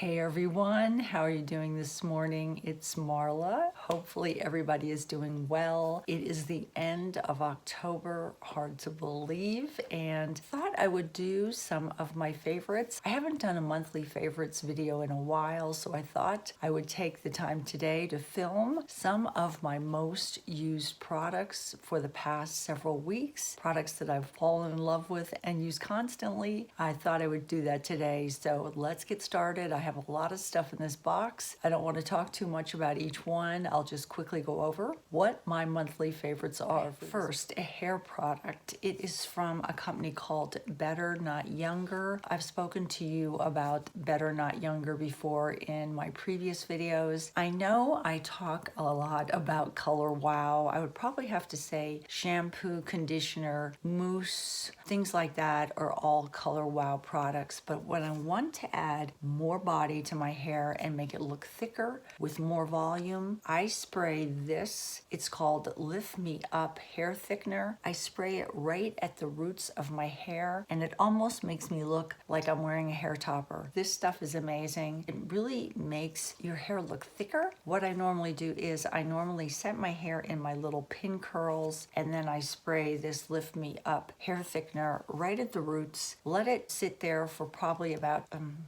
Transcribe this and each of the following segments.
Hey everyone, how are you doing this morning? It's Marla. Hopefully everybody is doing well. It is the end of October, hard to believe, and thought I would do some of my favorites. I haven't done a monthly favorites video in a while, so I thought I would take the time today to film some of my most used products for the past several weeks, products that I've fallen in love with and use constantly. I thought I would do that today, so let's get started. I have a lot of stuff in this box. I don't want to talk too much about each one. I'll just quickly go over what my monthly favorites are. First, a hair product. It is from a company called Better Not Younger. I've spoken to you about Better Not Younger before in my previous videos. I know I talk a lot about Color Wow. I would probably have to say shampoo, conditioner, mousse, things like that are all Color Wow products. But when I want to add more body to my hair and make it look thicker with more volume, I spray this. It's called Lift Me Up Hair Thickener. I spray it right at the roots of my hair and it almost makes me look like I'm wearing a hair topper. This stuff is amazing. It really makes your hair look thicker. What I normally do is I normally set my hair in my little pin curls and then I spray this Lift Me Up hair thickener right at the roots, let it sit there for probably about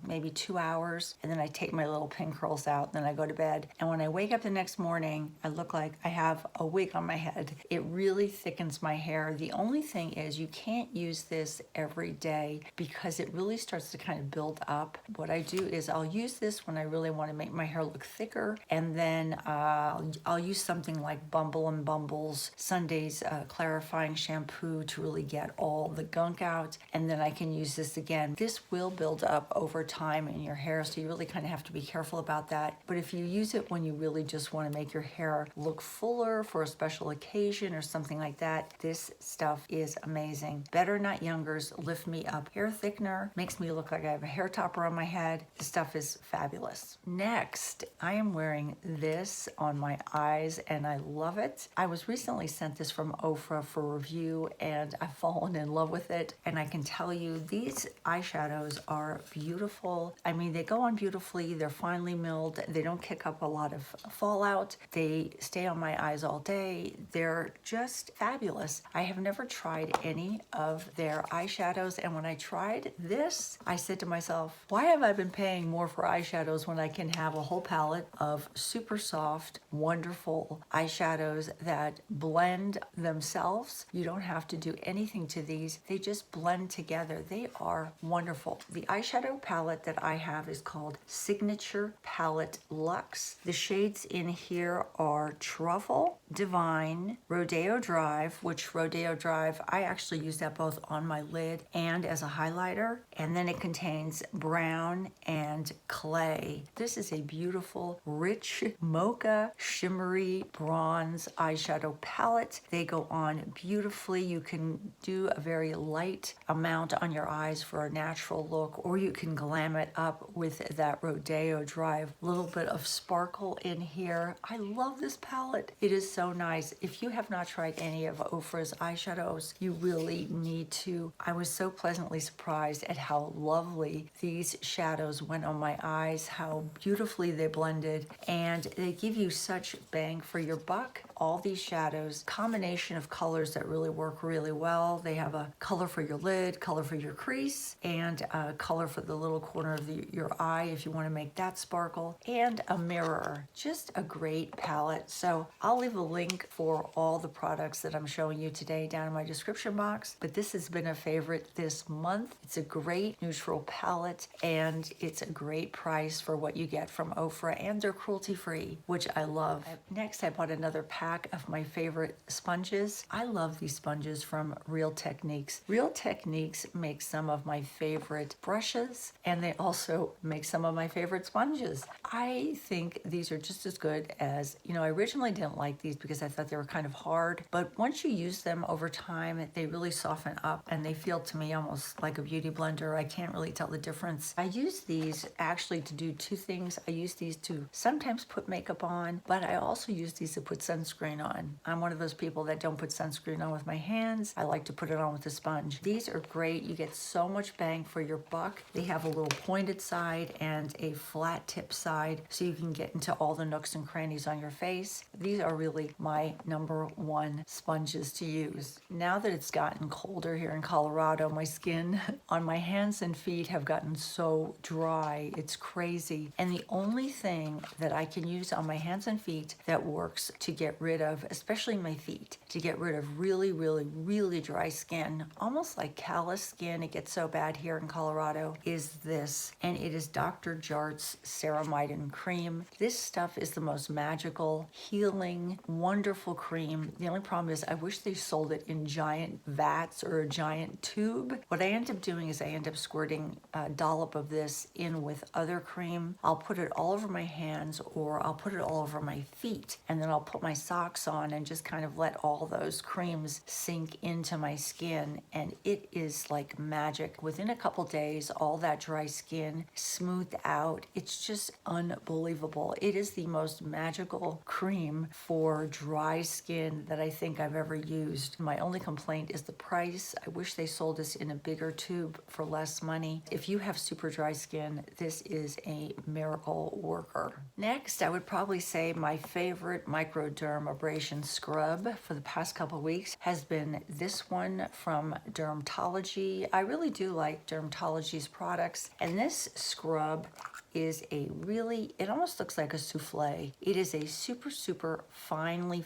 maybe 2 hours, and then I take my little pin curls out, and then I go to bed. And when I wake up the next morning, I look like I have a wig on my head. It really thickens my hair. The only thing is you can't use this every day because it really starts to kind of build up. What I do is I'll use this when I really want to make my hair look thicker, and then I'll use something like Bumble and Bumble's Sunday's clarifying shampoo to really get all the gunk out, and then I can use this again. This will build up over time in your hair, so you really kind of have to be careful about that. But if you use it when you really just want to make your hair look fuller for a special occasion or something like that, this stuff is amazing. Better Not Younger's Lift Me Up hair thickener makes me look like I have a hair topper on my head. This stuff is fabulous. Next, I am wearing this on my eyes and I love it. I was recently sent this from OFRA for review and I've fallen in love with it, and I can tell you these eyeshadows are beautiful. I mean, they go on beautifully. They're finely milled. They don't kick up a lot of fallout. They stay on my eyes all day. They're just fabulous. I have never tried any of their eyeshadows, and when I tried this, I said to myself, why have I been paying more for eyeshadows when I can have a whole palette of super soft, wonderful eyeshadows that blend themselves? You don't have to do anything to these. They just blend together. They are wonderful. The eyeshadow palette that I have is called Signature Palette Luxe. The shades in here are Truffle, Divine, Rodeo Drive, which Rodeo Drive, I actually use that both on my lid and as a highlighter. And then it contains Brown and Clay. This is a beautiful, rich, mocha, shimmery bronze eyeshadow palette. They go on beautifully. You can do a very light amount on your eyes for a natural look, or you can glam it up with that Rodeo Drive. A little bit of sparkle in here. I love this palette. It is so nice. If you have not tried any of OFRA's eyeshadows, you really need to. I was so pleasantly surprised at how lovely these shadows went on my eyes, how beautifully they blended, and they give you such bang for your buck. All these shadows, combination of colors that really work really well. They have a color for your lid, color for your crease, and a color for the little corner of your eye if you want to make that sparkle, and a mirror. Just a great palette. So I'll leave a link for all the products that I'm showing you today down in my description box, but this has been a favorite this month. It's a great neutral palette and it's a great price for what you get from OFRA, and they're cruelty-free, which I love. Next, I bought another pack of my favorite sponges. I love these sponges from Real Techniques. Real Techniques makes some of my favorite brushes, and they also make some of my favorite sponges. I think these are just as good as, I originally didn't like these because I thought they were kind of hard, but once you use them over time, they really soften up and they feel to me almost like a beauty blender. I can't really tell the difference. I use these actually to do two things. I use these to sometimes put makeup on, but I also use these to put sunscreen sunscreen on. I'm one of those people that don't put sunscreen on with my hands. I like to put it on with a sponge. These are great. You get so much bang for your buck. They have a little pointed side and a flat tip side so you can get into all the nooks and crannies on your face. These are really my #1 sponges to use. Now that it's gotten colder here in Colorado, my skin on my hands and feet have gotten so dry. It's crazy. And the only thing that I can use on my hands and feet that works to get rid of, especially my feet, to get rid of really, really, really dry skin, almost like callous skin, it gets so bad here in Colorado, is this. And it is Dr. Jart's Ceramidin cream. This stuff is the most magical, healing, wonderful cream. The only problem is I wish they sold it in giant vats or a giant tube. What I end up doing is I end up squirting a dollop of this in with other cream. I'll put it all over my hands or I'll put it all over my feet, and then I'll put my socks on and just kind of let all those creams sink into my skin, and it is like magic. Within a couple days, all that dry skin smoothed out. It's just unbelievable. It is the most magical cream for dry skin that I think I've ever used. My only complaint is the price. I wish they sold this in a bigger tube for less money. If you have super dry skin, this is a miracle worker. Next, I would probably say my favorite Microdermabrasion scrub for the past couple of weeks has been this one from Dermatology. I really do like Dermatology's products, and this scrub is a really, it almost looks like a souffle. It is a super, super finely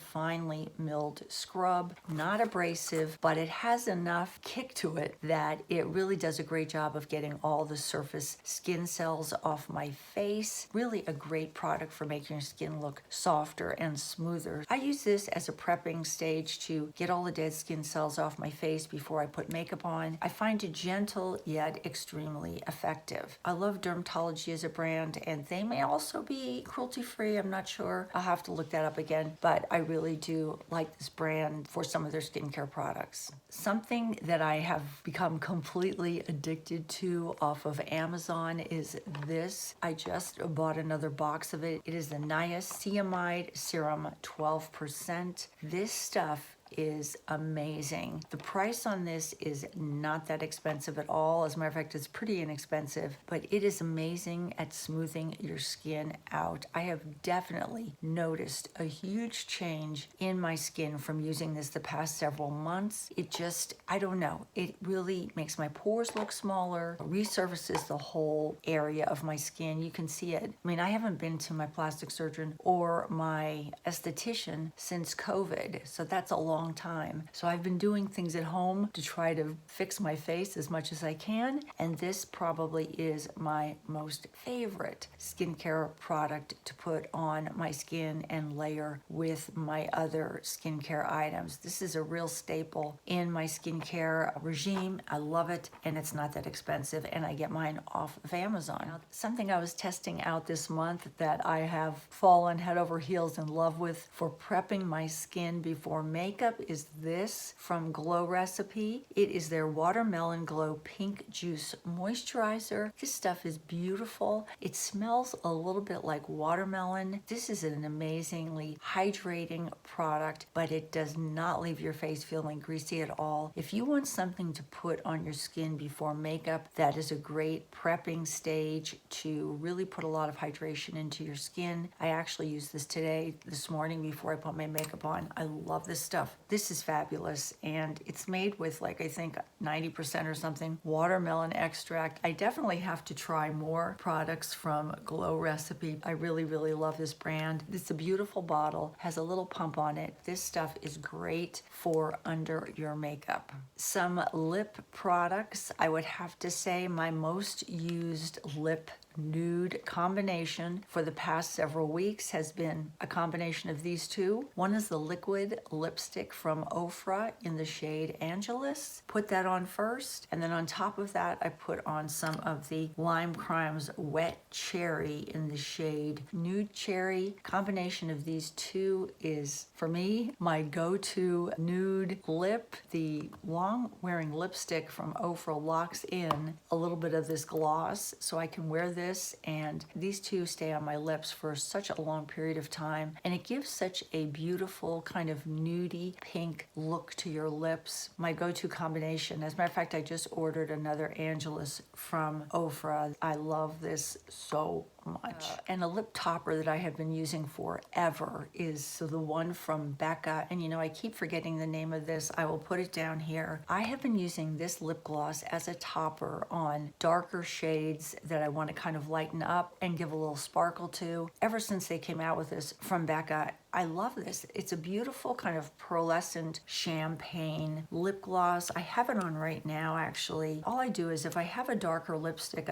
milled scrub, not abrasive, but it has enough kick to it that it really does a great job of getting all the surface skin cells off my face. Really a great product for making your skin look softer and smoother. I use this as a prepping stage to get all the dead skin cells off my face before I put makeup on. I find it gentle yet extremely effective. I love Dermatology as a brand, and they may also be cruelty-free. I'm not sure. I'll have to look that up again, but I really do like this brand for some of their skincare products. Something that I have become completely addicted to off of Amazon is this. I just bought another box of it. It is the Niacinamide Serum 12%. This stuff is amazing. The price on this is not that expensive at all. As a matter of fact, it's pretty inexpensive, but it is amazing at smoothing your skin out. I have definitely noticed a huge change in my skin from using this the past several months. It just, I don't know, it really makes my pores look smaller, resurfaces the whole area of my skin. You can see it. I mean, I haven't been to my plastic surgeon or my esthetician since COVID, so that's a long time. So I've been doing things at home to try to fix my face as much as I can, and this probably is my most favorite skincare product to put on my skin and layer with my other skincare items. This is a real staple in my skincare regime. I love it, and it's not that expensive, and I get mine off of Amazon. Now, something I was testing out this month that I have fallen head over heels in love with for prepping my skin before makeup is this from Glow Recipe. It is their Watermelon Glow Pink Juice Moisturizer. This stuff is beautiful. It smells a little bit like watermelon. This is an amazingly hydrating product, but it does not leave your face feeling greasy at all. If you want something to put on your skin before makeup, that is a great prepping stage to really put a lot of hydration into your skin. I actually used this this morning before I put my makeup on. I love this stuff. This is fabulous, and it's made with, like, I think 90% or something watermelon extract. I definitely have to try more products from Glow Recipe. I really, really love this brand. It's a beautiful bottle, has a little pump on it. This stuff is great for under your makeup. Some lip products, I would have to say my most used lip nude combination for the past several weeks has been a combination of these two. One is the liquid lipstick from OFRA in the shade Angelus. Put that on first, and then on top of that I put on some of the Lime Crime's Wet Cherry in the shade Nude Cherry. Combination of these two is, for me, my go-to nude lip. The long wearing lipstick from OFRA locks in a little bit of this gloss, so I can wear this this, and these two stay on my lips for such a long period of time, and it gives such a beautiful kind of nudie pink look to your lips. My go-to combination. As a matter of fact, I just ordered another Angelus from OFRA. I love this so much. And a lip topper that I have been using forever is the one from Becca, and you know, I keep forgetting the name of this. I will put it down here. I have been using this lip gloss as a topper on darker shades that I want to kind of lighten up and give a little sparkle to. Ever since they came out with this from Becca, I love this. It's a beautiful kind of pearlescent champagne lip gloss. I have it on right now, actually. All I do is if I have a darker lipstick,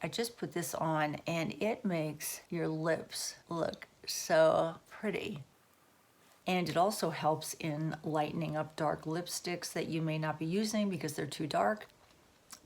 I just put this on, and it makes your lips look so pretty. And it also helps in lightening up dark lipsticks that you may not be using because they're too dark.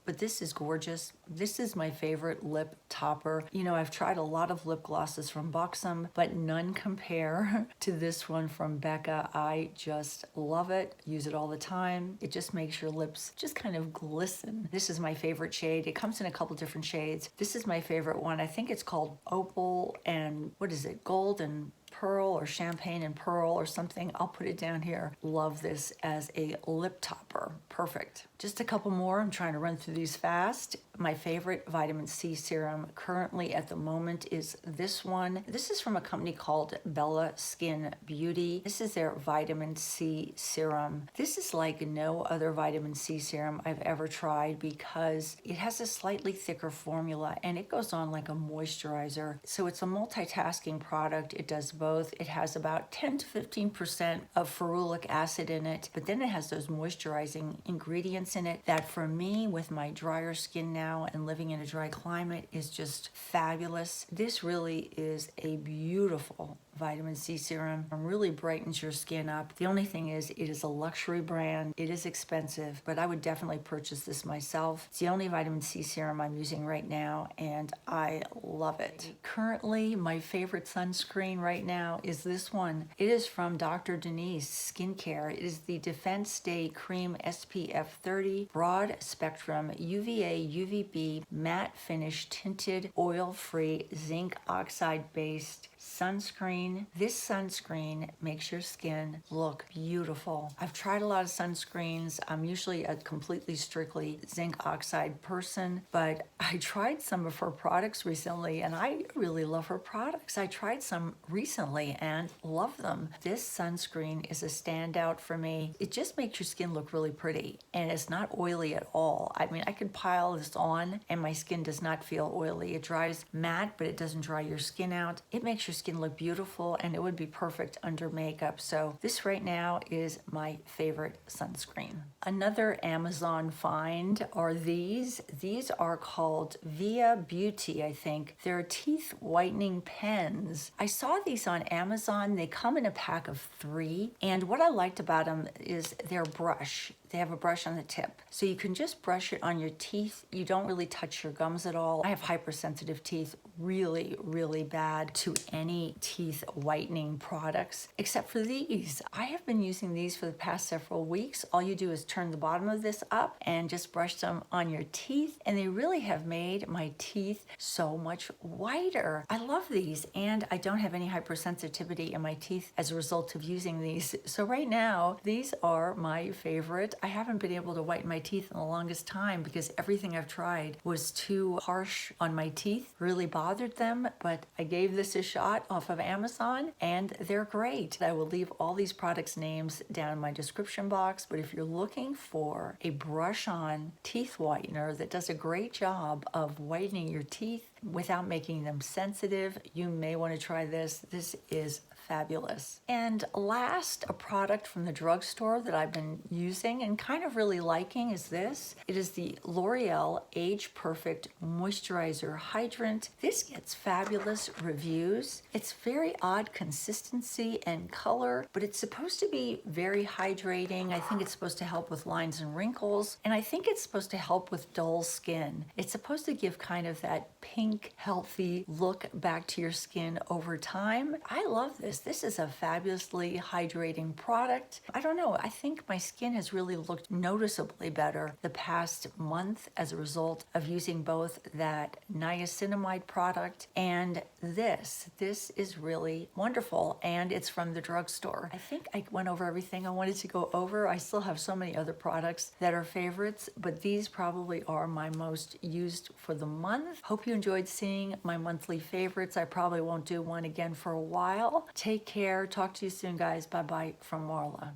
But this is gorgeous. This is my favorite lip topper. You know, I've tried a lot of lip glosses from Buxom, but none compare to this one from Becca. I just love it. Use it all the time. It just makes your lips just kind of glisten. This is my favorite shade. It comes in a couple different shades. This is my favorite one. I think it's called Opal and, what is it, Gold and Pearl or Champagne and Pearl or something. I'll put it down here. Love this as a lip topper. Perfect. Just a couple more. I'm trying to run through these fast. My favorite vitamin C serum currently at the moment is this one. This is from a company called Bella Skin Beauty. This is their vitamin C serum. This is like no other vitamin C serum I've ever tried because it has a slightly thicker formula and it goes on like a moisturizer. So it's a multitasking product. It does both. It has about 10 to 15% of ferulic acid in it, but then it has those moisturizing ingredients in it that for me, with my drier skin now and living in a dry climate, is just fabulous. This really is a beautiful vitamin C serum. It really brightens your skin up. The only thing is, it is a luxury brand. It is expensive, but I would definitely purchase this myself. It's the only vitamin C serum I'm using right now, and I love it. Currently, my favorite sunscreen right now is this one. It is from Dr. Denese Skincare. It is the Defense Day Cream SPF 30 Broad Spectrum UVA UVB Matte Finish Tinted Oil-Free Zinc Oxide Based Sunscreen. This sunscreen makes your skin look beautiful. I've tried a lot of sunscreens. I'm usually a completely strictly zinc oxide person, but I tried some of her products recently and I really love her products. I tried some recently and love them. This sunscreen is a standout for me. It just makes your skin look really pretty and it's not oily at all. I mean, I could pile this on and my skin does not feel oily. It dries matte, but it doesn't dry your skin out. It makes your skin look beautiful and it would be perfect under makeup. So this right now is my favorite sunscreen. Another Amazon find are these. These are called Via Beauty, I think. They're teeth whitening pens. I saw these on Amazon. They come in a pack of 3. And what I liked about them is their brush. They have a brush on the tip. So you can just brush it on your teeth. You don't really touch your gums at all. I have hypersensitive teeth, really, really bad to any teeth whitening products, except for these. I have been using these for the past several weeks. All you do is turn the bottom of this up and just brush them on your teeth, and they really have made my teeth so much whiter. I love these, and I don't have any hypersensitivity in my teeth as a result of using these. So right now, these are my favorite. I haven't been able to whiten my teeth in the longest time because everything I've tried was too harsh on my teeth, really bothered them, but I gave this a shot off of Amazon and they're great. I will leave all these products' names down in my description box, but if you're looking for a brush-on teeth whitener that does a great job of whitening your teeth without making them sensitive, you may want to try this. This is fabulous. And last, a product from the drugstore that I've been using and kind of really liking is this. It is the L'Oreal Age Perfect Moisturizer Hydrant. This gets fabulous reviews. It's very odd consistency and color, but it's supposed to be very hydrating. I think it's supposed to help with lines and wrinkles, and I think it's supposed to help with dull skin. It's supposed to give kind of that pink, healthy look back to your skin over time. I love this. this is a fabulously hydrating product. I don't know, I think my skin has really looked noticeably better the past month as a result of using both that niacinamide product and this. This is really wonderful, and it's from the drugstore. I think I went over everything I wanted to go over. I still have so many other products that are favorites, but these probably are my most used for the month. Hope you enjoyed seeing my monthly favorites. I probably won't do one again for a while. Take care. Talk to you soon, guys. Bye-bye from Marla.